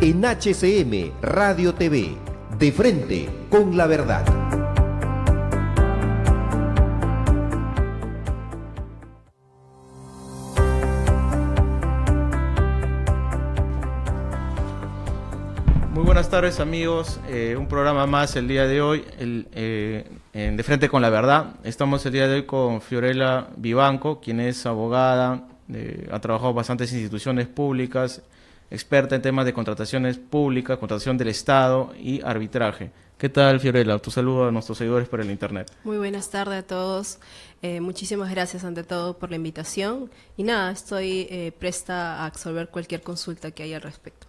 en HCM Radio TV, de frente con la verdad. Muy buenas tardes, amigos, un programa más el día de hoy, De Frente con la Verdad. Estamos el día de hoy con Fiorella Vivanco, quien es abogada, ha trabajado en bastantes instituciones públicas, experta en temas de contrataciones públicas, contratación del Estado y arbitraje. ¿Qué tal, Fiorella? Tu saludo a nuestros seguidores por el Internet. Muy buenas tardes a todos. Muchísimas gracias ante todo por la invitación. Y nada, estoy presta a absolver cualquier consulta que haya al respecto.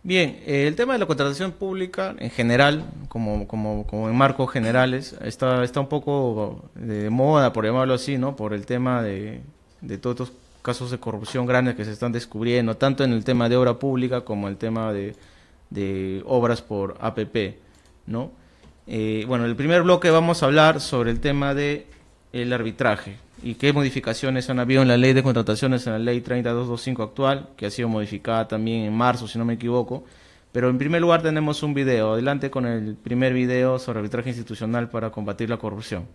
Bien, el tema de la contratación pública en general, como en marcos generales, está un poco de moda, por llamarlo así, ¿no? Por el tema de todos estos casos de corrupción grandes que se están descubriendo, tanto en el tema de obra pública como el tema de obras por APP, ¿no? Bueno, en el primer bloque vamos a hablar sobre el tema de el arbitraje y qué modificaciones han habido en la ley de contrataciones, en la ley 30225 actual, que ha sido modificada también en marzo, si no me equivoco. Pero en primer lugar tenemos un video. Adelante con el primer video sobre arbitraje institucional para combatir la corrupción.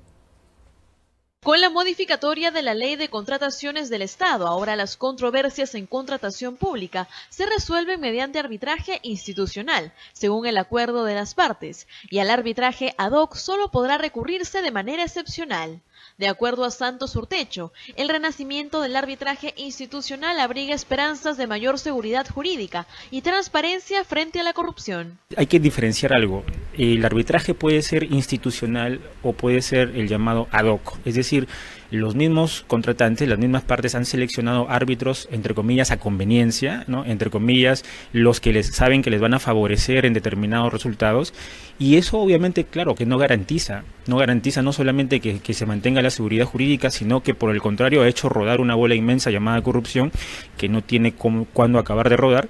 Con la modificatoria de la Ley de Contrataciones del Estado, ahora las controversias en contratación pública se resuelven mediante arbitraje institucional, según el acuerdo de las partes, y al arbitraje ad hoc solo podrá recurrirse de manera excepcional. De acuerdo a Santos Urtecho, el renacimiento del arbitraje institucional abriga esperanzas de mayor seguridad jurídica y transparencia frente a la corrupción. Hay que diferenciar algo. El arbitraje puede ser institucional o puede ser el llamado ad hoc, es decir, los mismos contratantes, las mismas partes han seleccionado árbitros, entre comillas, a conveniencia, ¿no? Entre comillas, los que saben que les van a favorecer en determinados resultados, y eso obviamente, claro, que no garantiza no solamente que se mantenga la seguridad jurídica, sino que por el contrario ha hecho rodar una bola inmensa llamada corrupción que no tiene cuándo acabar de rodar.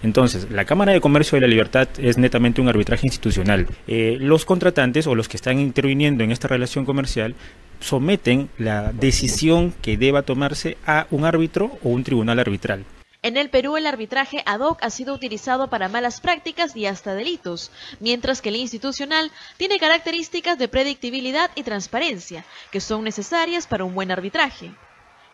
Entonces, la Cámara de Comercio de la Libertad es netamente un arbitraje institucional. Los contratantes o los que están interviniendo en esta relación comercial someten la decisión que deba tomarse a un árbitro o un tribunal arbitral. En el Perú el arbitraje ad hoc ha sido utilizado para malas prácticas y hasta delitos, mientras que el institucional tiene características de predictibilidad y transparencia, que son necesarias para un buen arbitraje.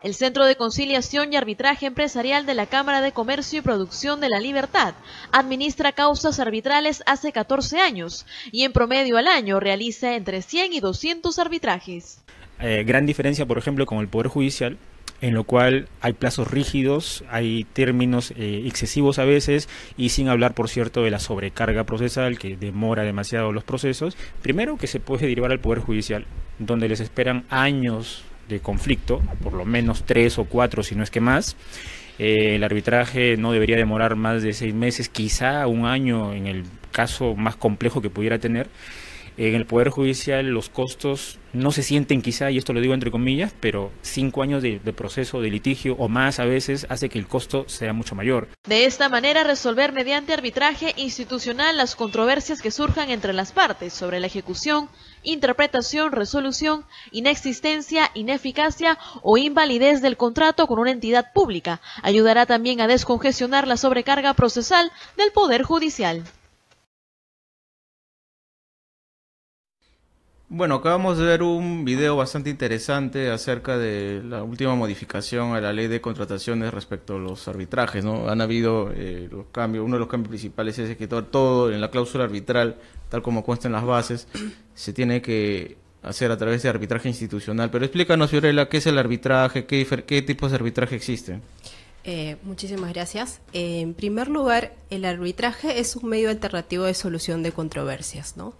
El Centro de Conciliación y Arbitraje Empresarial de la Cámara de Comercio y Producción de la Libertad administra causas arbitrales hace 14 años y en promedio al año realiza entre 100 y 200 arbitrajes. Gran diferencia, por ejemplo, con el Poder Judicial, en lo cual hay plazos rígidos, hay términos excesivos a veces, y sin hablar, por cierto, de la sobrecarga procesal que demora demasiado los procesos. Primero, que se puede derivar al Poder Judicial, donde les esperan años de conflicto, por lo menos 3 o 4, si no es que más. El arbitraje no debería demorar más de 6 meses, quizá un año en el caso más complejo que pudiera tener. En el Poder Judicial los costos no se sienten quizá, y esto lo digo entre comillas, pero 5 años de proceso de litigio o más a veces hace que el costo sea mucho mayor. De esta manera, resolver mediante arbitraje institucional las controversias que surjan entre las partes sobre la ejecución, interpretación, resolución, inexistencia, ineficacia o invalidez del contrato con una entidad pública ayudará también a descongestionar la sobrecarga procesal del Poder Judicial. Bueno, acabamos de ver un video bastante interesante acerca de la última modificación a la ley de contrataciones respecto a los arbitrajes, ¿no? Han habido los cambios, uno de los cambios principales es que todo en la cláusula arbitral, tal como consta en las bases, se tiene que hacer a través de arbitraje institucional. Pero explícanos, Fiorella, ¿qué es el arbitraje? ¿Qué tipos de arbitraje existen? Muchísimas gracias. En primer lugar, el arbitraje es un medio alternativo de solución de controversias, ¿no?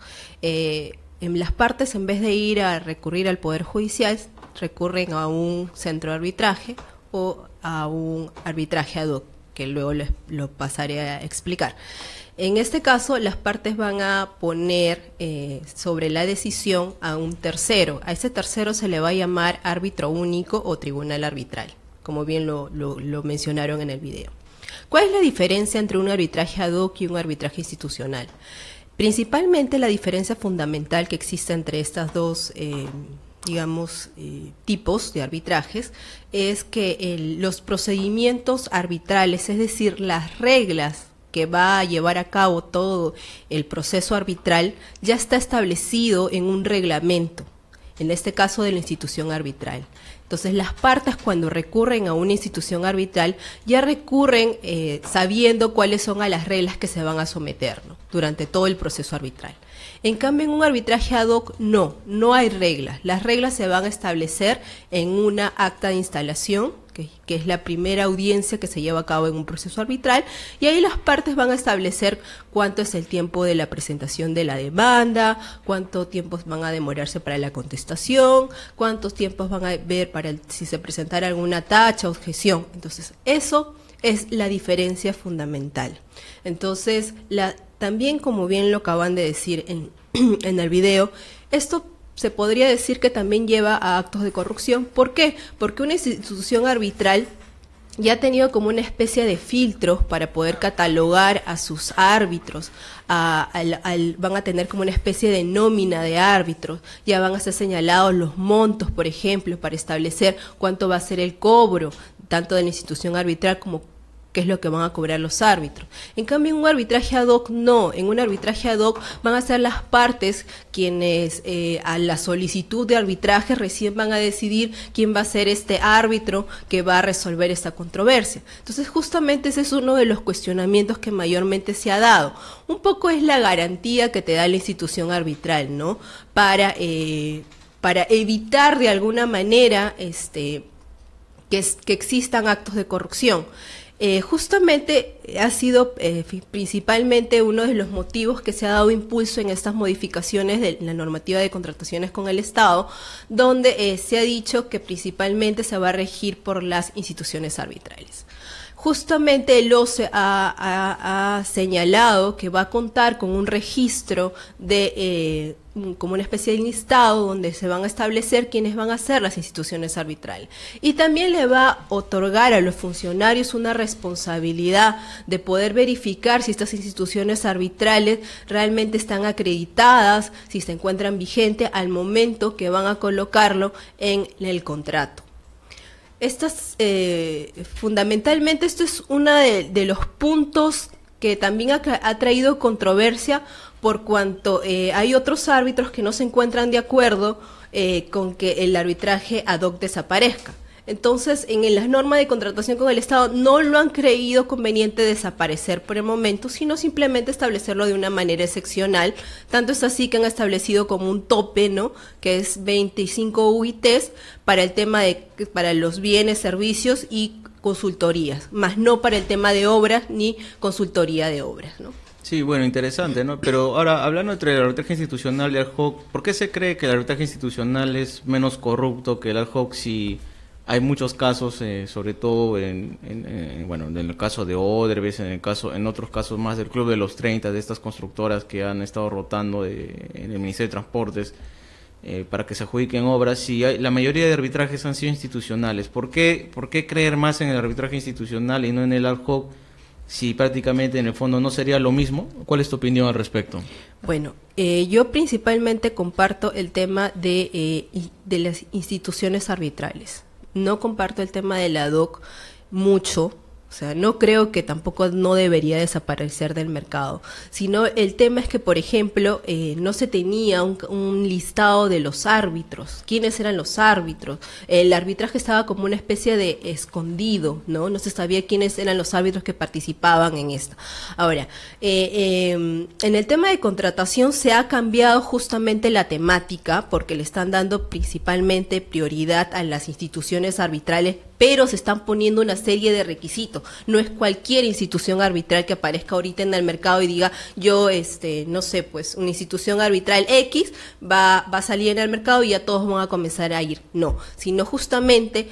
En las partes, en vez de ir a recurrir al Poder Judicial, recurren a un centro de arbitraje o a un arbitraje ad hoc, que luego lo pasaré a explicar. En este caso, las partes van a poner sobre la decisión a un tercero. A ese tercero se le va a llamar árbitro único o tribunal arbitral, como bien lo mencionaron en el video. ¿Cuál es la diferencia entre un arbitraje ad hoc y un arbitraje institucional? Principalmente la diferencia fundamental que existe entre estas dos tipos de arbitrajes es que los procedimientos arbitrales, es decir, las reglas que va a llevar a cabo todo el proceso arbitral ya está establecido en un reglamento, en este caso de la institución arbitral. Entonces las partes cuando recurren a una institución arbitral ya recurren sabiendo cuáles son a las reglas que se van a someter, ¿no?, durante todo el proceso arbitral. En cambio, en un arbitraje ad hoc no hay reglas. Las reglas se van a establecer en una acta de instalación, que es la primera audiencia que se lleva a cabo en un proceso arbitral, y ahí las partes van a establecer cuánto es el tiempo de la presentación de la demanda, cuánto tiempo van a demorarse para la contestación, cuántos tiempos van a ver para si se presentara alguna tacha o objeción. Entonces, eso es la diferencia fundamental. Entonces, también, como bien lo acaban de decir en el video, esto se podría decir que también lleva a actos de corrupción. ¿Por qué? Porque una institución arbitral ya ha tenido como una especie de filtros para poder catalogar a sus árbitros, van a tener como una especie de nómina de árbitros, ya van a ser señalados los montos, por ejemplo, para establecer cuánto va a ser el cobro, tanto de la institución arbitral como qué es lo que van a cobrar los árbitros. En cambio, en un arbitraje ad hoc no. En un arbitraje ad hoc van a ser las partes quienes a la solicitud de arbitraje recién van a decidir quién va a ser este árbitro que va a resolver esta controversia. Entonces, justamente ese es uno de los cuestionamientos que mayormente se ha dado. Un poco es la garantía que te da la institución arbitral, ¿no?, para evitar de alguna manera que existan actos de corrupción. Justamente ha sido principalmente uno de los motivos que se ha dado impulso en estas modificaciones de la normativa de contrataciones con el Estado, donde se ha dicho que principalmente se va a regir por las instituciones arbitrales. Justamente el OCE ha señalado que va a contar con un registro como una especie de listado donde se van a establecer quiénes van a ser las instituciones arbitrales. Y también le va a otorgar a los funcionarios una responsabilidad de poder verificar si estas instituciones arbitrales realmente están acreditadas, si se encuentran vigentes al momento que van a colocarlo en el contrato. Fundamentalmente esto es uno de los puntos que también ha traído controversia, por cuanto hay otros árbitros que no se encuentran de acuerdo con que el arbitraje ad hoc desaparezca. Entonces, en las normas de contratación con el Estado no lo han creído conveniente desaparecer por el momento, sino simplemente establecerlo de una manera excepcional. Tanto es así que han establecido como un tope, ¿no?, que es 25 UITs para el tema para los bienes, servicios y consultorías, más no para el tema de obras ni consultoría de obras, ¿no? Sí, bueno, interesante, ¿no? Pero ahora, hablando entre el arbitraje institucional y el ad hoc, ¿por qué se cree que el arbitraje institucional es menos corrupto que el ad hoc si hay muchos casos, sobre todo en el caso de Odebrecht, en otros casos más del Club de los 30, de estas constructoras que han estado rotando en el Ministerio de Transportes para que se adjudiquen obras? Si la mayoría de arbitrajes han sido institucionales, ¿por qué creer más en el arbitraje institucional y no en el ad hoc, si prácticamente en el fondo no sería lo mismo? ¿Cuál es tu opinión al respecto? Bueno, yo principalmente comparto el tema de las instituciones arbitrales. No comparto el tema del ad hoc mucho. O sea, no creo que tampoco no debería desaparecer del mercado, sino el tema es que, por ejemplo, no se tenía un listado de los árbitros, quiénes eran los árbitros. El arbitraje estaba como una especie de escondido, ¿no? No se sabía quiénes eran los árbitros que participaban en esto. Ahora, en el tema de contratación se ha cambiado justamente la temática, porque le están dando principalmente prioridad a las instituciones arbitrales, pero se están poniendo una serie de requisitos. No es cualquier institución arbitral que aparezca ahorita en el mercado y diga, yo, no sé, pues una institución arbitral X va a salir en el mercado y ya todos van a comenzar a ir. No, sino justamente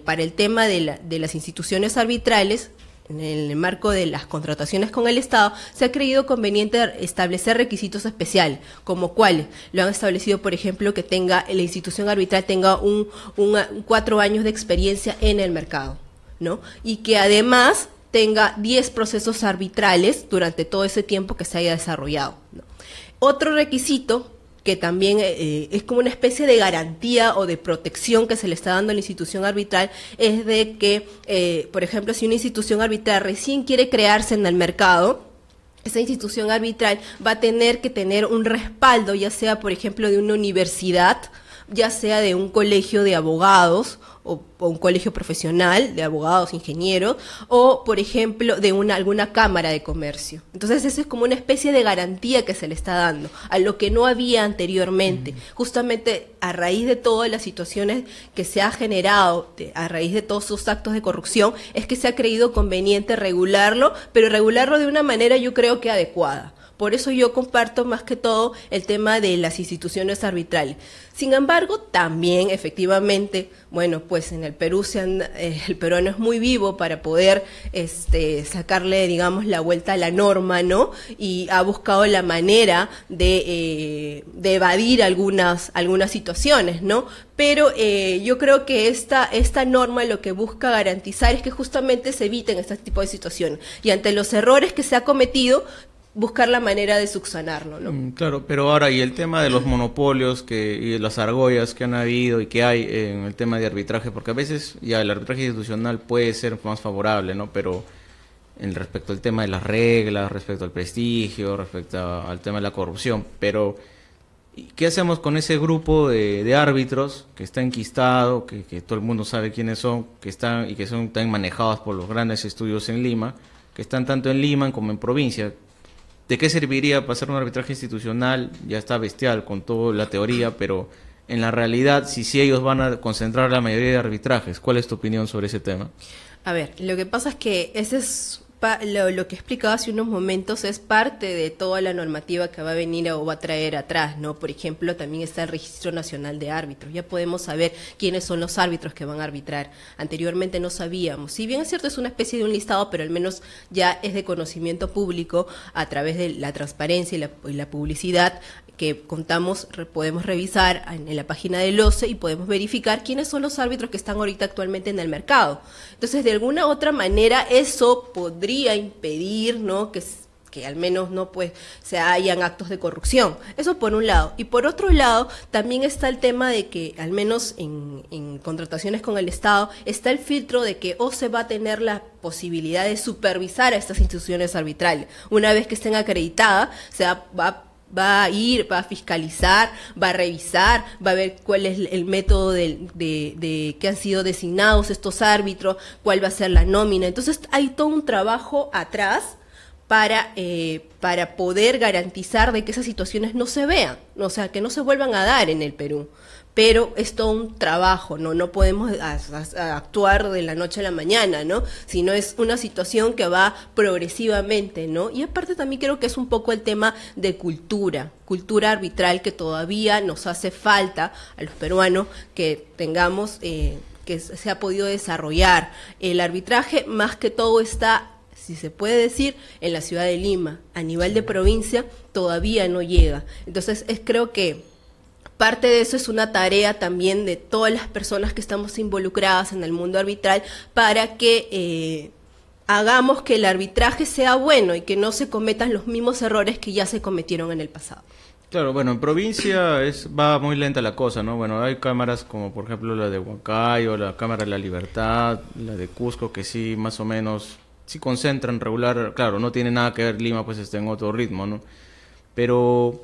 para el tema de las instituciones arbitrales, en el marco de las contrataciones con el Estado, se ha creído conveniente establecer requisitos especiales, como cuáles. Lo han establecido, por ejemplo, que la institución arbitral tenga 4 años de experiencia en el mercado, ¿no? Y que además tenga 10 procesos arbitrales durante todo ese tiempo que se haya desarrollado, ¿no? Otro requisito que también es como una especie de garantía o de protección que se le está dando a la institución arbitral, es de que, por ejemplo, si una institución arbitral recién quiere crearse en el mercado, esa institución arbitral va a tener que tener un respaldo, ya sea, por ejemplo, de una universidad, ya sea de un colegio de abogados o un colegio profesional de abogados, ingenieros, o, por ejemplo, de alguna cámara de comercio. Entonces, eso es como una especie de garantía que se le está dando, a lo que no había anteriormente. Justamente a raíz de todas las situaciones que se ha generado, a raíz de todos sus actos de corrupción, es que se ha creído conveniente regularlo, pero regularlo de una manera, yo creo que adecuada. Por eso yo comparto más que todo el tema de las instituciones arbitrales. Sin embargo, también efectivamente, bueno, pues en el Perú el peruano es muy vivo para poder sacarle, digamos, la vuelta a la norma, ¿no? Y ha buscado la manera de evadir algunas situaciones, ¿no? Pero yo creo que esta norma lo que busca garantizar es que justamente se eviten este tipo de situaciones. Y ante los errores que se ha cometido, buscar la manera de subsanarlo, ¿no? Claro, pero ahora, y el tema de los monopolios y de las argollas que han habido y que hay en el tema de arbitraje, porque a veces ya el arbitraje institucional puede ser más favorable, ¿no? Pero respecto al tema de las reglas, respecto al prestigio, respecto al tema de la corrupción, pero ¿qué hacemos con ese grupo de árbitros que está enquistado, que todo el mundo sabe quiénes son, que son también manejados por los grandes estudios en Lima, que están tanto en Lima como en provincia? ¿De qué serviría pasar un arbitraje institucional? Ya está bestial con toda la teoría, pero en la realidad, si ellos van a concentrar la mayoría de arbitrajes, ¿cuál es tu opinión sobre ese tema? A ver, lo que pasa es que ese es lo que he explicado hace unos momentos, es parte de toda la normativa que va a venir o va a traer atrás, ¿no? Por ejemplo, también está el Registro Nacional de Árbitros. Ya podemos saber quiénes son los árbitros que van a arbitrar. Anteriormente no sabíamos. Si bien es cierto, es una especie de un listado, pero al menos ya es de conocimiento público a través de la transparencia y la publicidad que contamos, podemos revisar en la página del OCE y podemos verificar quiénes son los árbitros que están ahorita actualmente en el mercado. Entonces, de alguna u otra manera, eso podría impedir, ¿no?, que al menos no pues se hayan actos de corrupción. Eso por un lado. Y por otro lado, también está el tema de que, al menos en contrataciones con el Estado, está el filtro de que OCE va a tener la posibilidad de supervisar a estas instituciones arbitrales. Una vez que estén acreditadas, va a ir, va a fiscalizar, va a revisar, va a ver cuál es el método de que han sido designados estos árbitros, cuál va a ser la nómina. Entonces hay todo un trabajo atrás para poder garantizar de que esas situaciones no se vean, o sea, que no se vuelvan a dar en el Perú. Pero es todo un trabajo, no podemos actuar de la noche a la mañana, ¿no? Sino es una situación que va progresivamente, ¿no? Y aparte también creo que es un poco el tema de cultura arbitral, que todavía nos hace falta a los peruanos que tengamos, que se ha podido desarrollar. El arbitraje más que todo está, si se puede decir, en la ciudad de Lima. A nivel de provincia todavía no llega. Entonces creo que parte de eso es una tarea también de todas las personas que estamos involucradas en el mundo arbitral para que hagamos que el arbitraje sea bueno y que no se cometan los mismos errores que ya se cometieron en el pasado. Claro, bueno, en provincia va muy lenta la cosa, ¿no? Bueno, hay cámaras como por ejemplo la de Huancayo, la Cámara de la Libertad, la de Cusco, que sí más o menos sí concentran regular. Claro, no tiene nada que ver, Lima pues está en otro ritmo, ¿no? Pero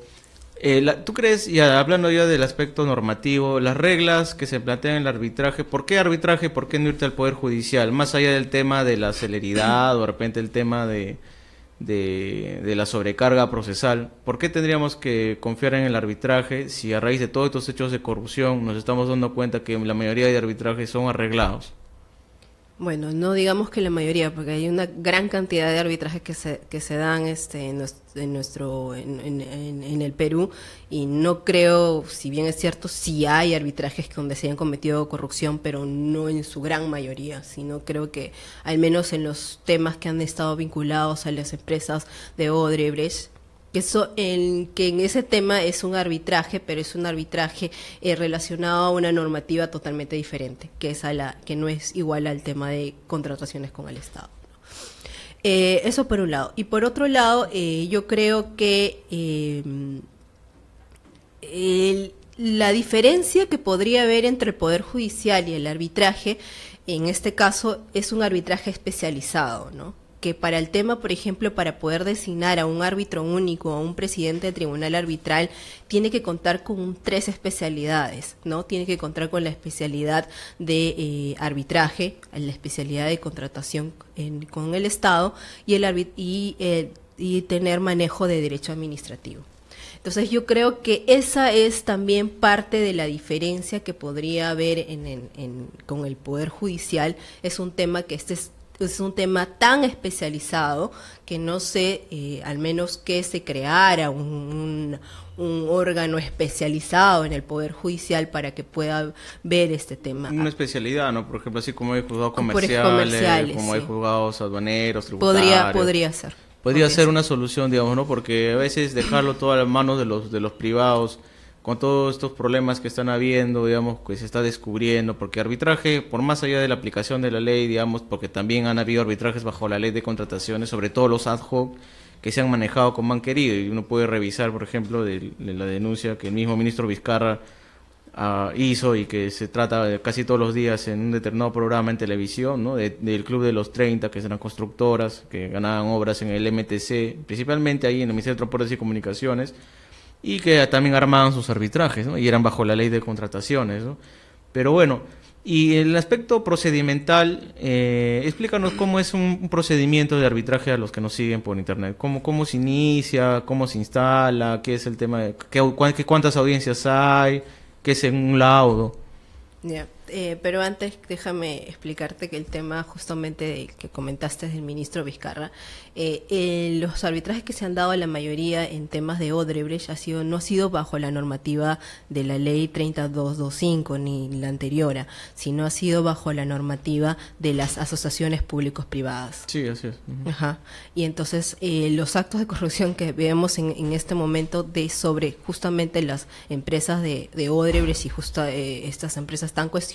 ¿tú crees, ya hablando ya del aspecto normativo, las reglas que se plantean en el arbitraje, ¿por qué arbitraje? ¿Por qué no irte al Poder Judicial? Más allá del tema de la celeridad o de repente el tema de la sobrecarga procesal, ¿por qué tendríamos que confiar en el arbitraje si a raíz de todos estos hechos de corrupción nos estamos dando cuenta que la mayoría de arbitrajes son arreglados? Bueno, no digamos que la mayoría, porque hay una gran cantidad de arbitrajes que se dan en el Perú, y no creo, si bien es cierto, sí hay arbitrajes donde se han cometido corrupción, pero no en su gran mayoría, sino creo que al menos en los temas que han estado vinculados a las empresas de Odebrecht, que en ese tema es un arbitraje, pero es un arbitraje relacionado a una normativa totalmente diferente, que no es igual al tema de contrataciones con el Estado. Eso por un lado. Y por otro lado, yo creo que La diferencia que podría haber entre el Poder Judicial y el arbitraje, en este caso, es un arbitraje especializado, ¿no? Que para el tema, por ejemplo, para poder designar a un árbitro único, a un presidente de tribunal arbitral, tiene que contar con 3 especialidades, ¿no? Tiene que contar con la especialidad de arbitraje, la especialidad de contratación con el Estado y tener manejo de derecho administrativo. Entonces yo creo que esa es también parte de la diferencia que podría haber con el Poder Judicial. Es un tema que es un tema tan especializado que no sé, al menos que se creara un órgano especializado en el Poder Judicial para que pueda ver este tema. Una especialidad, ¿no? Por ejemplo, así como hay juzgados comerciales, como sí. hay juzgados aduaneros, tributarios. Podría ser. Podría ser una solución, digamos, ¿no? Porque a veces dejarlo todo a las manos de los privados, con todos estos problemas que están habiendo, digamos, que se está descubriendo, porque arbitraje, por más allá de la aplicación de la ley, digamos, porque también han habido arbitrajes bajo la ley de contrataciones, sobre todo los ad hoc, que se han manejado como han querido, y uno puede revisar, por ejemplo, de la denuncia que el mismo ministro Vizcarra hizo y que se trata casi todos los días en un determinado programa en televisión, ¿no? Del Club de los 30, que eran constructoras, que ganaban obras en el MTC, principalmente ahí en el Ministerio de Transportes y Comunicaciones, y que también armaban sus arbitrajes, ¿no? Y eran bajo la ley de contrataciones, ¿no? Pero bueno, y el aspecto procedimental, explícanos cómo es un procedimiento de arbitraje a los que nos siguen por internet. ¿Cómo se inicia? ¿Cómo se instala? ¿Qué es el tema? ¿Cuántas audiencias hay? ¿Qué es en un laudo? Yeah. Pero antes déjame explicarte que el tema justamente que comentaste del ministro Vizcarra, los arbitrajes que se han dado a la mayoría en temas de Odebrecht no ha sido bajo la normativa de la ley 3225 ni la anterior, sino ha sido bajo la normativa de las asociaciones públicos-privadas. Sí, así es. Ajá. Y entonces los actos de corrupción que vemos en este momento sobre justamente las empresas de Odebrecht y estas empresas tan cuestionadas,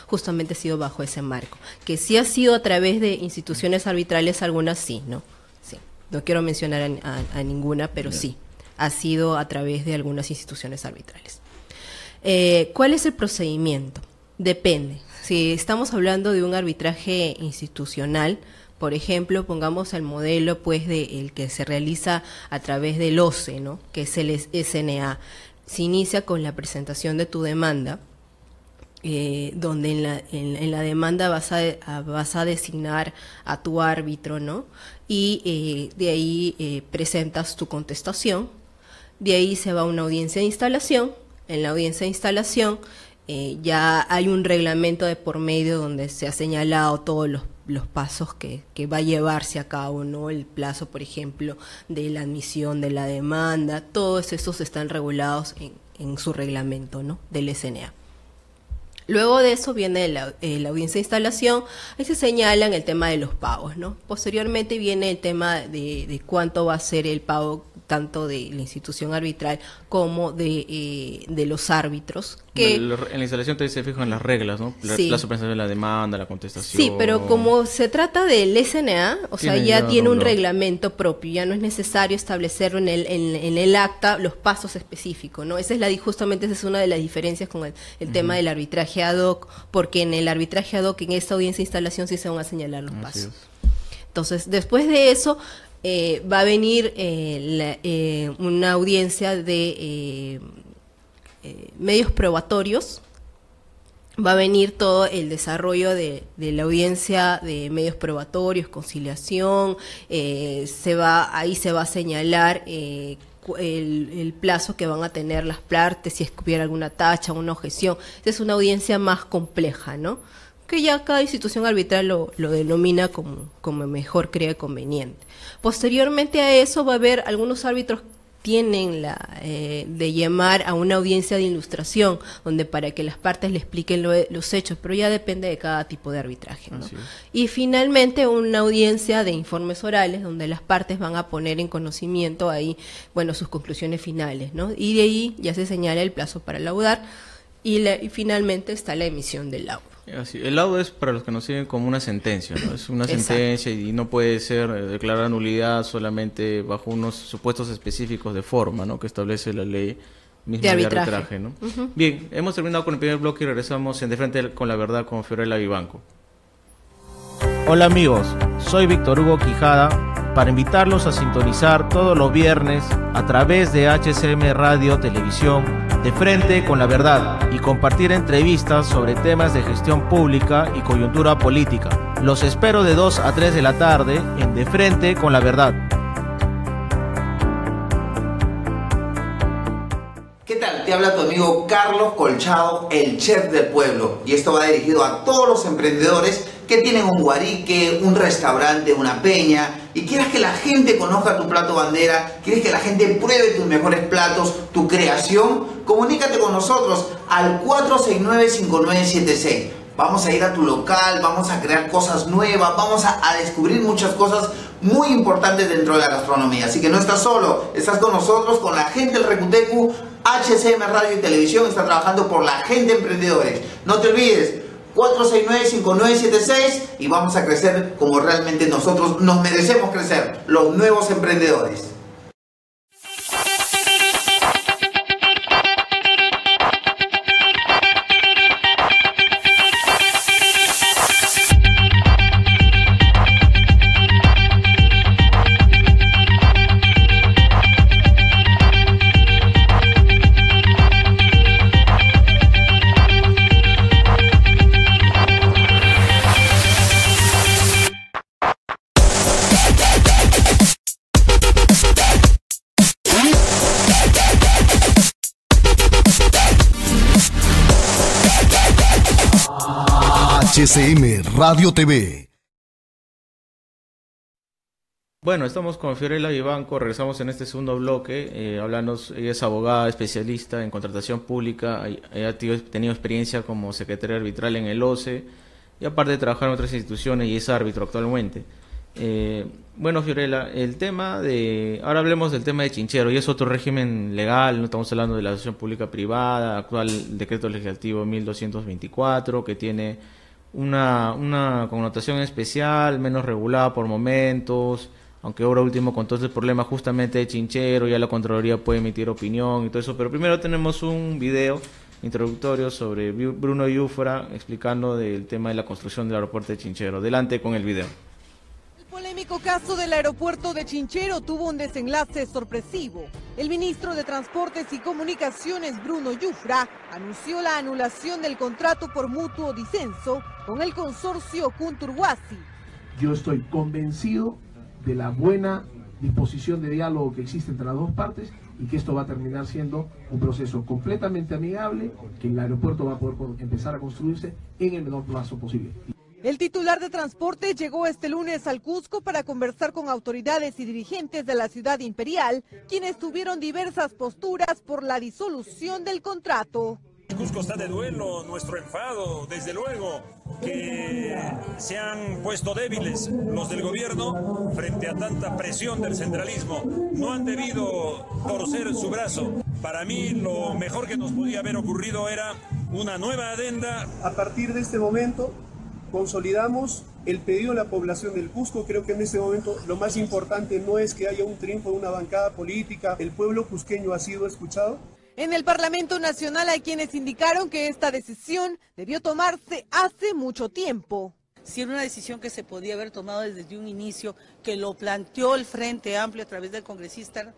justamente ha sido bajo ese marco. Que sí ha sido a través de instituciones arbitrales, algunas sí, ¿no? Sí. No quiero mencionar a ninguna, pero sí, ha sido a través de algunas instituciones arbitrales. ¿Cuál es el procedimiento? Depende. Si estamos hablando de un arbitraje institucional, por ejemplo, pongamos el modelo pues el que se realiza a través del OCE, ¿no? Que es el SNA. Se inicia con la presentación de tu demanda, donde en la demanda vas a designar a tu árbitro, ¿no? Y de ahí presentas tu contestación. De ahí se va a una audiencia de instalación. En la audiencia de instalación ya hay un reglamento de por medio donde se ha señalado todos los pasos que va a llevarse a cabo, ¿no? El plazo, por ejemplo, de la admisión de la demanda. Todos esos están regulados en su reglamento, ¿no? Del SNA. Luego de eso viene la audiencia de instalación, ahí se señalan el tema de los pagos, ¿no? Posteriormente viene el tema de cuánto va a ser el pago tanto de la institución arbitral como de los árbitros. Que en la instalación también se fijan las reglas, ¿no? Sí. La suspensión de la demanda, la contestación. Sí, pero como se trata del SNA, o sea, ya tiene un reglamento propio, ya no es necesario establecerlo en el acta los pasos específicos, ¿no? Justamente esa es una de las diferencias con el tema del arbitraje ad hoc, porque en el arbitraje ad hoc, en esta audiencia de instalación sí se van a señalar los pasos. Entonces, después de eso, va a venir una audiencia de medios probatorios. Va a venir todo el desarrollo de la audiencia de medios probatorios, conciliación, ahí se va a señalar el plazo que van a tener las partes, si hubiera alguna tacha, una objeción. Es una audiencia más compleja, ¿no? Que ya cada institución arbitral lo denomina como mejor cree conveniente. Posteriormente a eso va a haber algunos árbitros tienen de llamar a una audiencia de ilustración, donde para que las partes le expliquen los hechos, pero ya depende de cada tipo de arbitraje, ¿no? Y finalmente una audiencia de informes orales, donde las partes van a poner en conocimiento ahí, bueno, sus conclusiones finales, ¿no? Y de ahí ya se señala el plazo para laudar y finalmente está la emisión del laudo. Así, el laudo es, para los que nos siguen, como una sentencia, ¿no? Es una sentencia y no puede ser declarada nulidad solamente bajo unos supuestos específicos de forma, ¿no? Que establece la ley mismo de arbitraje, ¿no? Bien, hemos terminado con el primer bloque y regresamos en De Frente con la Verdad con Fiorella Vivanco. Hola amigos, soy Víctor Hugo Quijada para invitarlos a sintonizar todos los viernes a través de HCM Radio Televisión De Frente con la Verdad y compartir entrevistas sobre temas de gestión pública y coyuntura política. Los espero de 2 a 3 de la tarde en De Frente con la Verdad. ¿Qué tal? Te habla tu amigo Carlos Colchado, el chef del pueblo, y esto va dirigido a todos los emprendedores que tienen un guarique, un restaurante, una peña, y quieres que la gente conozca tu plato bandera, quieres que la gente pruebe tus mejores platos, tu creación, comunícate con nosotros al 469-5976. Vamos a ir a tu local, vamos a crear cosas nuevas, vamos a descubrir muchas cosas muy importantes dentro de la gastronomía. Así que no estás solo, estás con nosotros, con la gente del Recutecu. HCM Radio y Televisión está trabajando por la gente emprendedores. No te olvides, 469-5976, y vamos a crecer como realmente nosotros nos merecemos crecer, los nuevos emprendedores. HCM Radio TV. Bueno, estamos con Fiorella Vivanco, regresamos en este segundo bloque, hablando, ella es abogada especialista en contratación pública, ha tenido experiencia como secretaria arbitral en el OCE, y aparte de trabajar en otras instituciones, y es árbitro actualmente. Bueno, Fiorella, ahora hablemos del tema de Chinchero, y es otro régimen legal, no estamos hablando de la asociación pública privada, actual decreto legislativo 1224, que tiene una connotación especial, menos regulada por momentos, aunque ahora último con todo este problema justamente de Chinchero, ya la Contraloría puede emitir opinión y todo eso, pero primero tenemos un video introductorio sobre Bruno Yufra explicando del tema de la construcción del aeropuerto de Chinchero. Adelante con el video. El polémico caso del aeropuerto de Chinchero tuvo un desenlace sorpresivo. El ministro de Transportes y Comunicaciones, Bruno Yufra, anunció la anulación del contrato por mutuo disenso con el consorcio Kunturhuasi. Yo estoy convencido de la buena disposición de diálogo que existe entre las dos partes y que esto va a terminar siendo un proceso completamente amigable, que el aeropuerto va a poder empezar a construirse en el menor plazo posible. El titular de Transporte llegó este lunes al Cusco para conversar con autoridades y dirigentes de la ciudad imperial, quienes tuvieron diversas posturas por la disolución del contrato. El Cusco está de duelo, nuestro enfado, desde luego, que se han puesto débiles los del gobierno frente a tanta presión del centralismo. No han debido torcer su brazo. Para mí lo mejor que nos podía haber ocurrido era una nueva adenda. A partir de este momento consolidamos el pedido de la población del Cusco. Creo que en este momento lo más importante no es que haya un triunfo de una bancada política. El pueblo cusqueño ha sido escuchado. En el Parlamento Nacional hay quienes indicaron que esta decisión debió tomarse hace mucho tiempo. Si era una decisión que se podía haber tomado desde un inicio, que lo planteó el Frente Amplio a través del congresista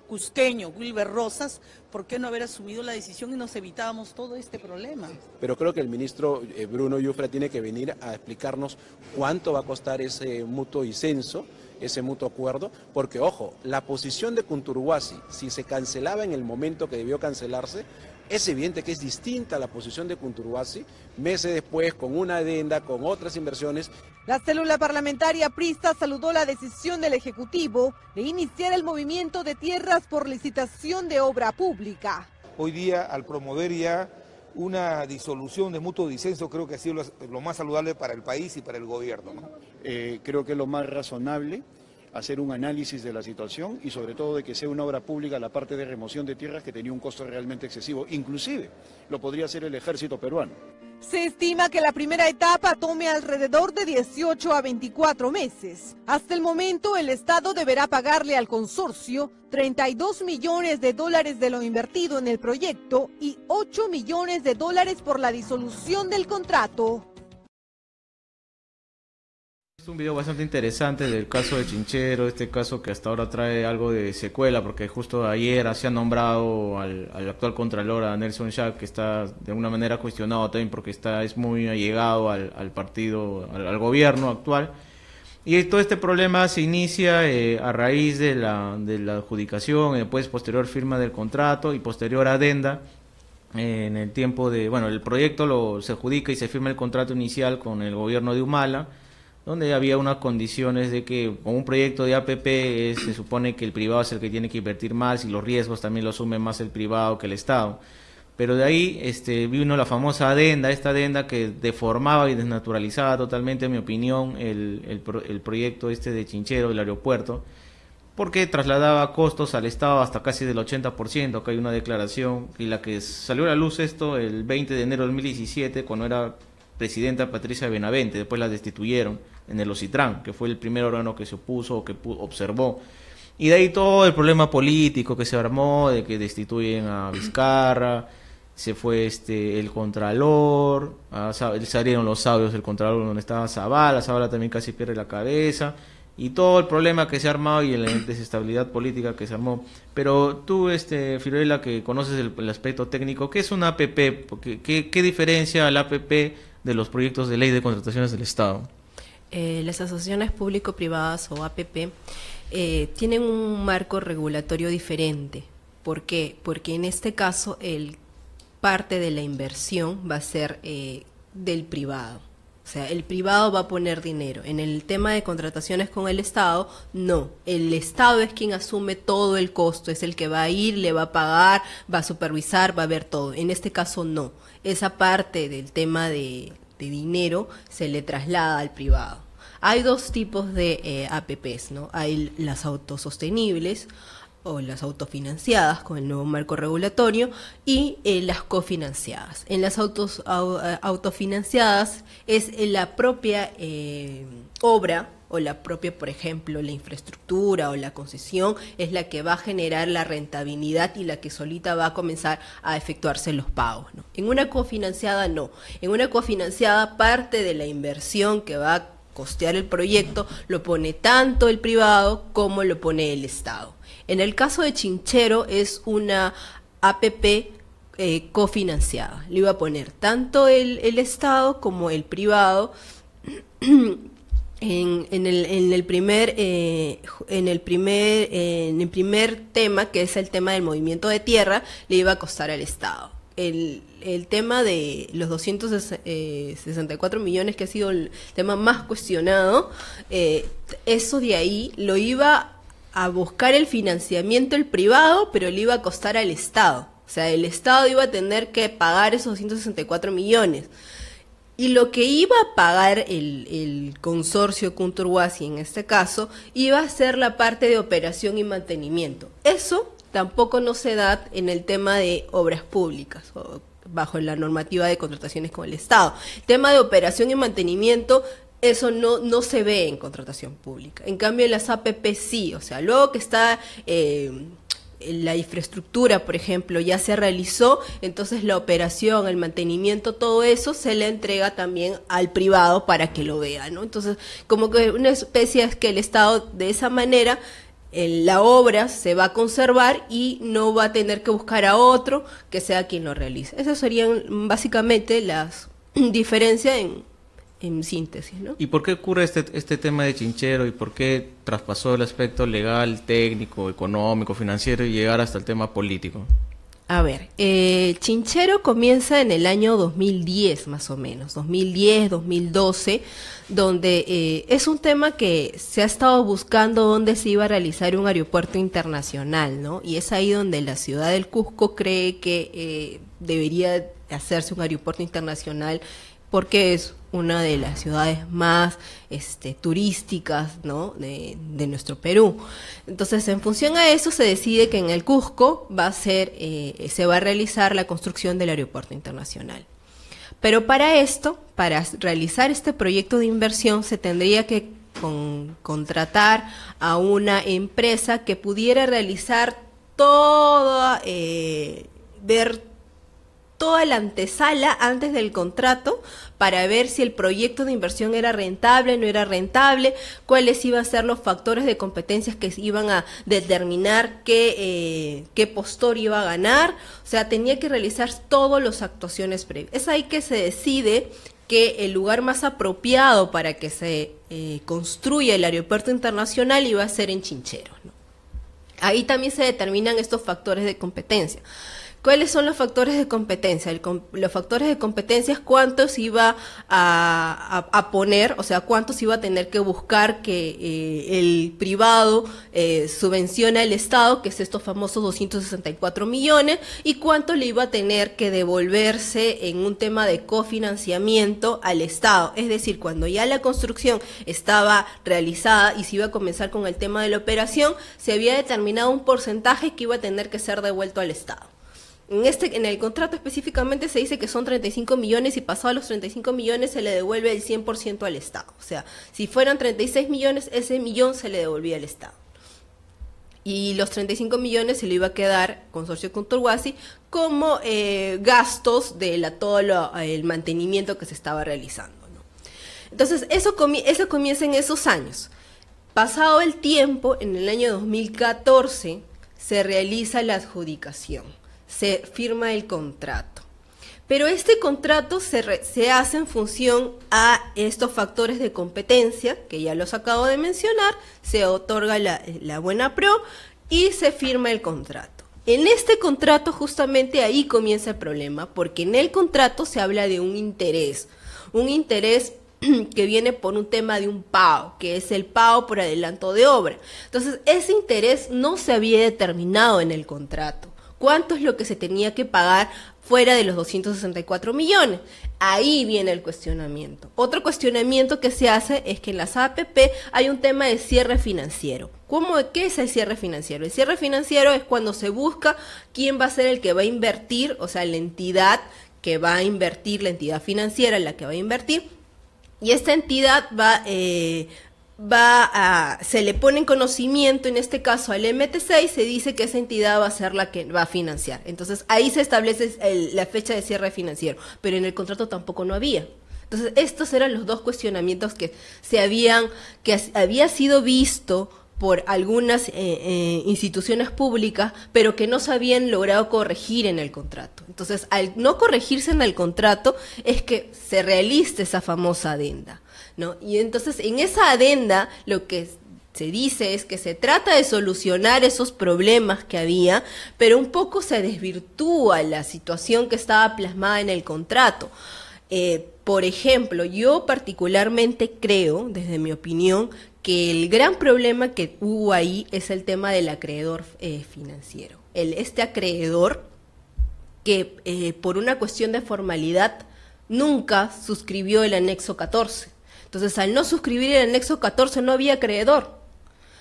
cusqueño Wilber Rosas, ¿por qué no haber asumido la decisión y nos evitábamos todo este problema? Pero creo que el ministro Bruno Yufra tiene que venir a explicarnos cuánto va a costar ese mutuo disenso, ese mutuo acuerdo, porque ojo, la posición de Kunturhuasi, si se cancelaba en el momento que debió cancelarse, es evidente que es distinta a la posición de Kunturhuasi, meses después, con una adenda, con otras inversiones. La célula parlamentaria aprista saludó la decisión del Ejecutivo de iniciar el movimiento de tierras por licitación de obra pública. Hoy día, al promover ya una disolución de mutuo disenso, creo que ha sido lo más saludable para el país y para el gobierno, ¿no? Creo que es lo más razonable hacer un análisis de la situación y sobre todo de que sea una obra pública la parte de remoción de tierras que tenía un costo realmente excesivo. Inclusive lo podría hacer el ejército peruano. Se estima que la primera etapa tome alrededor de 18 a 24 meses. Hasta el momento, el Estado deberá pagarle al consorcio 32 millones de dólares de lo invertido en el proyecto y 8 millones de dólares por la disolución del contrato. Es un video bastante interesante del caso de Chinchero, este caso que hasta ahora trae algo de secuela, porque justo ayer se ha nombrado al actual contralor, a Nelson Jack, que está de alguna manera cuestionado también porque es muy allegado al partido, al gobierno actual. Y todo este problema se inicia a raíz de la adjudicación, después posterior firma del contrato y posterior adenda. En el tiempo de, bueno, el proyecto se adjudica y se firma el contrato inicial con el gobierno de Humala, donde había unas condiciones de que con un proyecto de APP se supone que el privado es el que tiene que invertir más y los riesgos también los asume más el privado que el Estado. Pero de ahí vino la famosa adenda, esta adenda que deformaba y desnaturalizaba totalmente, en mi opinión, el proyecto de Chinchero, del aeropuerto, porque trasladaba costos al Estado hasta casi del 80%. Acá hay una declaración y la que salió a la luz esto el 20 de enero de 2017, cuando era presidenta Patricia Benavente, después la destituyeron en el OCITRAN, que fue el primer órgano que se opuso o que observó. Y de ahí todo el problema político que se armó, de que destituyen a Vizcarra, se fue el Contralor, salieron los audios del Contralor donde estaba Zavala también casi pierde la cabeza, y todo el problema que se ha armado y la desestabilidad política que se armó. Pero tú, Fiorella, que conoces el aspecto técnico, ¿qué es una APP? ¿Qué diferencia la APP de los proyectos de ley de contrataciones del Estado? Las asociaciones público-privadas o APP tienen un marco regulatorio diferente. ¿Por qué? Porque en este caso parte de la inversión va a ser del privado. O sea, el privado va a poner dinero. En el tema de contrataciones con el Estado, no. El Estado es quien asume todo el costo, es el que va a ir, le va a pagar, va a supervisar, va a ver todo. En este caso, no. Esa parte del tema de dinero se le traslada al privado. Hay dos tipos de APPs, ¿no? Hay las autosostenibles o las autofinanciadas con el nuevo marco regulatorio y las cofinanciadas. En las autofinanciadas es la propia obra o la propia, por ejemplo, la infraestructura o la concesión es la que va a generar la rentabilidad y la que solita va a comenzar a efectuarse los pagos, ¿no? En una cofinanciada no. En una cofinanciada parte de la inversión que va a costear el proyecto lo pone tanto el privado como lo pone el Estado. En el caso de Chinchero es una APP cofinanciada. Le iba a poner tanto el Estado como el privado. En el primer tema, que es el tema del movimiento de tierra, le iba a costar al Estado. El tema de los 264 millones, que ha sido el tema más cuestionado, eso de ahí lo iba a buscar el financiamiento el privado, pero le iba a costar al Estado. O sea, el Estado iba a tener que pagar esos 264 millones. Y lo que iba a pagar el consorcio Kunturhuasi, en este caso, iba a ser la parte de operación y mantenimiento. Eso tampoco no se da en el tema de obras públicas, o bajo la normativa de contrataciones con el Estado. El tema de operación y mantenimiento, eso no se ve en contratación pública. En cambio, en las APP sí. O sea, luego que está la infraestructura, por ejemplo, ya se realizó, entonces la operación, el mantenimiento, todo eso se le entrega también al privado para que lo vea, ¿no? Entonces, como que una especie es que el Estado, de esa manera, la obra se va a conservar y no va a tener que buscar a otro que sea quien lo realice. Esas serían básicamente las diferencias en síntesis, ¿no? ¿Y por qué ocurre este tema de Chinchero y por qué traspasó el aspecto legal, técnico, económico, financiero y llegar hasta el tema político? A ver, Chinchero comienza en el año 2010 más o menos, 2010, 2012, donde es un tema que se ha estado buscando dónde se iba a realizar un aeropuerto internacional, ¿no? Y es ahí donde la ciudad del Cusco cree que debería hacerse un aeropuerto internacional, porque es una de las ciudades más turísticas, ¿no? de nuestro Perú. Entonces, en función a eso, se decide que en el Cusco se va a realizar la construcción del aeropuerto internacional. Pero para esto, para realizar este proyecto de inversión, se tendría que contratar a una empresa que pudiera realizar toda, ver toda la antesala antes del contrato para ver si el proyecto de inversión era rentable, no era rentable, cuáles iban a ser los factores de competencias que iban a determinar qué postor iba a ganar. O sea, tenía que realizar todas las actuaciones previas. Es ahí que se decide que el lugar más apropiado para que se construya el aeropuerto internacional iba a ser en Chinchero, ¿no? Ahí también se determinan estos factores de competencia. ¿Cuáles son los factores de competencia? Los factores de competencia es cuántos iba a poner, o sea, cuántos iba a tener que buscar que el privado subvencione al Estado, que es estos famosos 264 millones, y cuánto le iba a tener que devolverse en un tema de cofinanciamiento al Estado. Es decir, cuando ya la construcción estaba realizada y se iba a comenzar con el tema de la operación, se había determinado un porcentaje que iba a tener que ser devuelto al Estado. En el contrato específicamente se dice que son 35 millones y pasado a los 35 millones se le devuelve el 100% al Estado. O sea, si fueran 36 millones, ese millón se le devolvía al Estado. Y los 35 millones se le iba a quedar Consorcio Conturhuasi como gastos de todo el mantenimiento que se estaba realizando, ¿no? Entonces, eso comienza en esos años. Pasado el tiempo, en el año 2014, se realiza la adjudicación. Se firma el contrato. Pero este contrato se hace en función a estos factores de competencia, que ya los acabo de mencionar, se otorga la buena pro y se firma el contrato. En este contrato justamente ahí comienza el problema, porque en el contrato se habla de un interés que viene por un tema de un pago, que es el pago por adelanto de obra. Entonces, ese interés no se había determinado en el contrato. ¿Cuánto es lo que se tenía que pagar fuera de los 264 millones? Ahí viene el cuestionamiento. Otro cuestionamiento que se hace es que en las APP hay un tema de cierre financiero. ¿Qué es el cierre financiero? El cierre financiero es cuando se busca quién va a ser el que va a invertir, o sea, la entidad que va a invertir, la entidad financiera en la que va a invertir, y esta entidad se le pone en conocimiento, en este caso al MTC, y se dice que esa entidad va a ser la que va a financiar. Entonces ahí se establece la fecha de cierre financiero, pero en el contrato tampoco no había. Entonces estos eran los dos cuestionamientos que había sido visto por algunas instituciones públicas, pero que no se habían logrado corregir en el contrato. Entonces, al no corregirse en el contrato, es que se realiza esa famosa adenda, ¿no? Y entonces, en esa adenda, lo que se dice es que se trata de solucionar esos problemas que había, pero un poco se desvirtúa la situación que estaba plasmada en el contrato. Por ejemplo, yo particularmente creo, desde mi opinión, que el gran problema que hubo ahí es el tema del acreedor financiero. Este acreedor que por una cuestión de formalidad nunca suscribió el anexo 14. Entonces, al no suscribir el anexo 14 no había acreedor.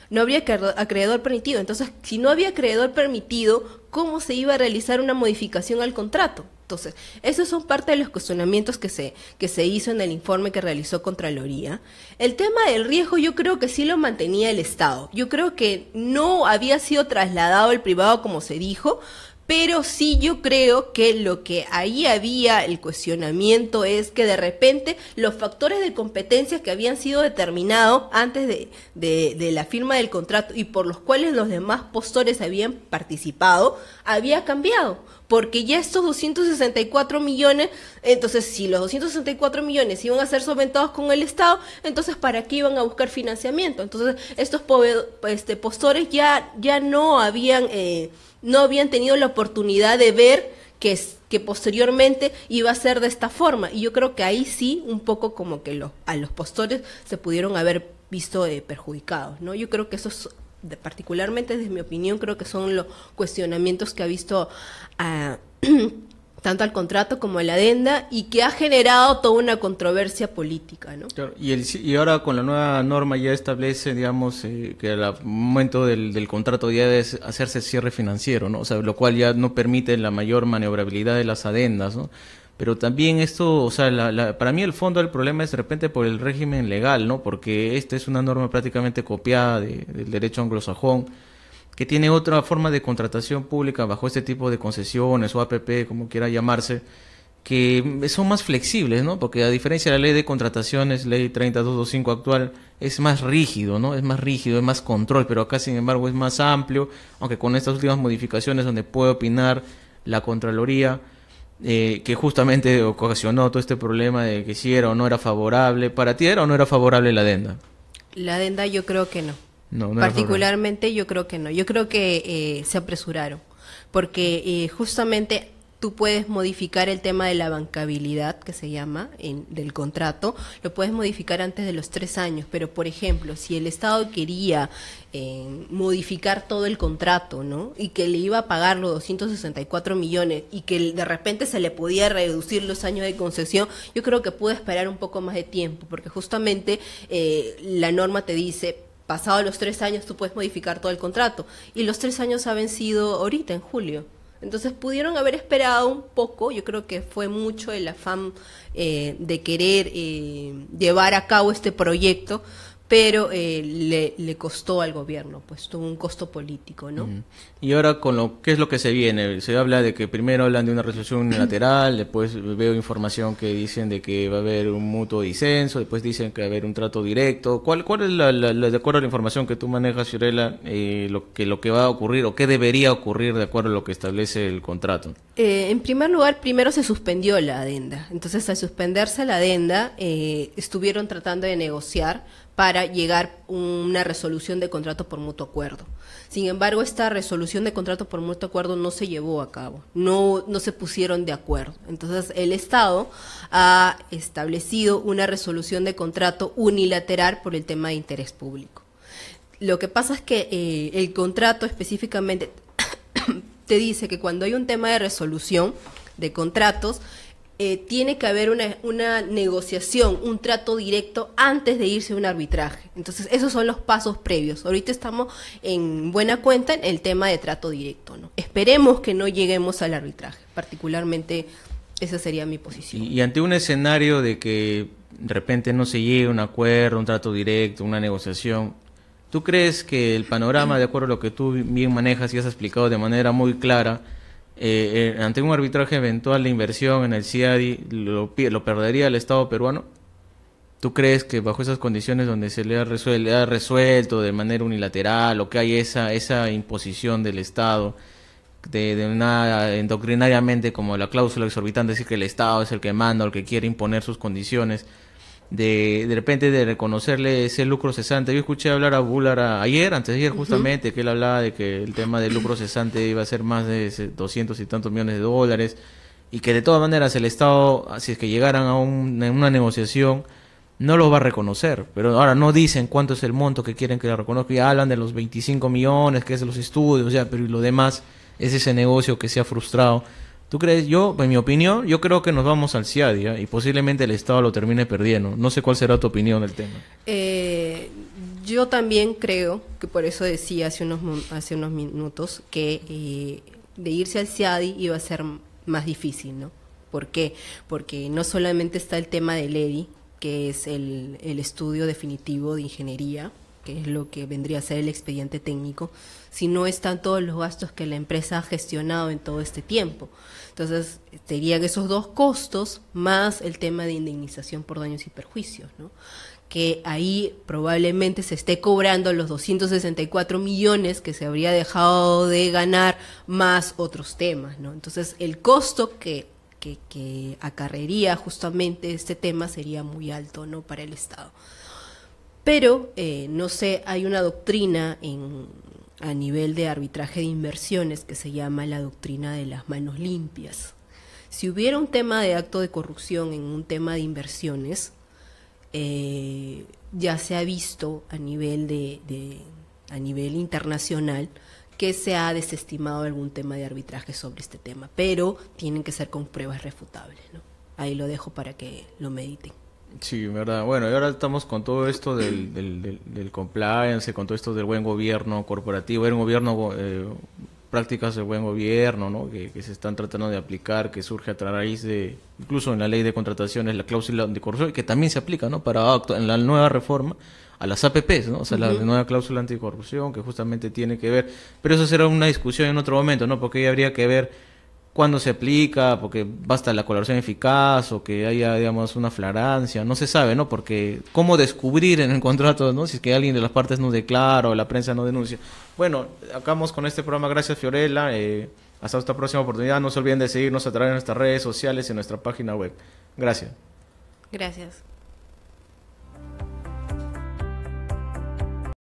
No habría acreedor permitido. Entonces, si no había acreedor permitido, ¿cómo se iba a realizar una modificación al contrato? Entonces, esos son parte de los cuestionamientos que se hizo en el informe que realizó Contraloría. El tema del riesgo yo creo que sí lo mantenía el Estado. Yo creo que no había sido trasladado al privado como se dijo, pero sí yo creo que lo que ahí había, el cuestionamiento es que de repente los factores de competencia que habían sido determinados antes de la firma del contrato y por los cuales los demás postores habían participado, había cambiado. Porque ya estos 264 millones, entonces si los 264 millones iban a ser solventados con el Estado, entonces ¿para qué iban a buscar financiamiento? Entonces estos postores ya no habían tenido la oportunidad de ver que posteriormente iba a ser de esta forma. Y yo creo que ahí sí, un poco como que a los postores se pudieron haber visto perjudicados, ¿no? Yo creo que eso es, particularmente desde mi opinión, creo que son los cuestionamientos que ha visto tanto al contrato como a la adenda y que ha generado toda una controversia política, ¿no? Claro, y ahora con la nueva norma ya establece, digamos, que al momento del contrato ya debe hacerse cierre financiero, ¿no? O sea, lo cual ya no permite la mayor maniobrabilidad de las adendas, ¿no? Pero también esto, o sea, para mí el fondo del problema es de repente por el régimen legal, ¿no? Porque esta es una norma prácticamente copiada del derecho anglosajón, que tiene otra forma de contratación pública bajo este tipo de concesiones o APP, como quiera llamarse, que son más flexibles, ¿no? Porque a diferencia de la ley de contrataciones, ley 30225 actual, es más rígido, ¿no? Es más rígido, es más control, pero acá, sin embargo, es más amplio, aunque con estas últimas modificaciones donde puede opinar la Contraloría, que justamente ocasionó todo este problema de que si era o no era favorable. ¿Para ti era o no era favorable la adenda? La adenda yo creo que no. No Particularmente yo creo que no. Yo creo que se apresuraron, porque justamente tú puedes modificar el tema de la bancabilidad, que se llama, del contrato, lo puedes modificar antes de los 3 años, pero por ejemplo, si el Estado quería modificar todo el contrato, ¿no? Y que le iba a pagar los 264 millones y que de repente se le podía reducir los años de concesión, yo creo que puede esperar un poco más de tiempo, porque justamente la norma te dice, pasados los 3 años tú puedes modificar todo el contrato, y los 3 años ha vencido ahorita, en julio. Entonces pudieron haber esperado un poco. Yo creo que fue mucho el afán de querer llevar a cabo este proyecto, pero le costó al gobierno, pues tuvo un costo político, ¿no? Y ahora, ¿qué es lo que se viene? Se habla de que primero hablan de una resolución unilateral, después veo información que dicen de que va a haber un mutuo disenso, después dicen que va a haber un trato directo. ¿Cuál es de acuerdo a la información que tú manejas, Fiorella, lo que va a ocurrir o qué debería ocurrir de acuerdo a lo que establece el contrato? En primer lugar, primero se suspendió la adenda. Entonces, al suspenderse la adenda, estuvieron tratando de negociar para llegar a una resolución de contrato por mutuo acuerdo. Sin embargo, esta resolución de contrato por mutuo acuerdo no se llevó a cabo, no se pusieron de acuerdo. Entonces, el Estado ha establecido una resolución de contrato unilateral por el tema de interés público. Lo que pasa es que el contrato específicamente te dice que cuando hay un tema de resolución de contratos, tiene que haber una negociación, un trato directo antes de irse a un arbitraje. Entonces, esos son los pasos previos. Ahorita estamos en buena cuenta en el tema de trato directo, ¿no? Esperemos que no lleguemos al arbitraje. Particularmente, esa sería mi posición. Y ante un escenario de que de repente no se llegue a un acuerdo, un trato directo, una negociación, ¿tú crees que el panorama, de acuerdo a lo que tú bien manejas y has explicado de manera muy clara, ante un arbitraje eventual de inversión en el CIADI, lo perdería el Estado peruano? ¿Tú crees que bajo esas condiciones donde se le ha resuelto de manera unilateral, o que hay esa imposición del Estado de una endocrinariamente, como la cláusula exorbitante, decir que el Estado es el que manda o el que quiere imponer sus condiciones, de repente de reconocerle ese lucro cesante? Yo escuché hablar a Bular antes de ayer justamente, que él hablaba de que el tema del lucro cesante iba a ser más de 200 y tantos millones de dólares, y que de todas maneras el Estado, si es que llegaran a una negociación, no lo va a reconocer. Pero ahora no dicen cuánto es el monto que quieren que lo reconozca, y hablan de los 25 millones, que es de los estudios, pero y lo demás es ese negocio que se ha frustrado. ¿Tú crees? Yo, en mi opinión, yo creo que nos vamos al CIADI, y posiblemente el Estado lo termine perdiendo. No sé cuál será tu opinión del tema. Yo también creo, que por eso decía hace unos minutos, que de irse al CIADI iba a ser más difícil, ¿no? ¿Por qué? Porque no solamente está el tema del EDI, que es el estudio definitivo de ingeniería, que es lo que vendría a ser el expediente técnico, sino están todos los gastos que la empresa ha gestionado en todo este tiempo. Entonces, serían esos dos costos más el tema de indemnización por daños y perjuicios, ¿no? Que ahí probablemente se esté cobrando los 264 millones que se habría dejado de ganar, más otros temas, ¿no? Entonces, el costo que acarrearía justamente este tema sería muy alto, ¿no?, para el Estado. Pero, no sé, hay una doctrina a nivel de arbitraje de inversiones que se llama la doctrina de las manos limpias. Si hubiera un tema de acto de corrupción en un tema de inversiones, ya se ha visto a nivel a nivel internacional que se ha desestimado algún tema de arbitraje sobre este tema, pero tienen que ser con pruebas refutables, ¿no? Ahí lo dejo para que lo mediten. Sí, verdad. Bueno, y ahora estamos con todo esto del compliance, con todo esto del buen gobierno corporativo, buen gobierno prácticas de buen gobierno, ¿no? que se están tratando de aplicar, que surge a raíz de, incluso en la ley de contrataciones, la cláusula anticorrupción, que también se aplica, ¿no? En la nueva reforma a las APPs, ¿no? O sea, la nueva cláusula anticorrupción, que justamente tiene que ver, pero eso será una discusión en otro momento, ¿no? Porque ahí habría que ver cuándo se aplica, porque basta la colaboración eficaz o que haya, digamos, una flagrancia, no se sabe, ¿no? Porque cómo descubrir en el contrato, ¿no? Si es que alguien de las partes no declara o la prensa no denuncia. Bueno, acabamos con este programa. Gracias, Fiorella. Hasta esta próxima oportunidad. No se olviden de seguirnos a través de nuestras redes sociales y en nuestra página web. Gracias. Gracias.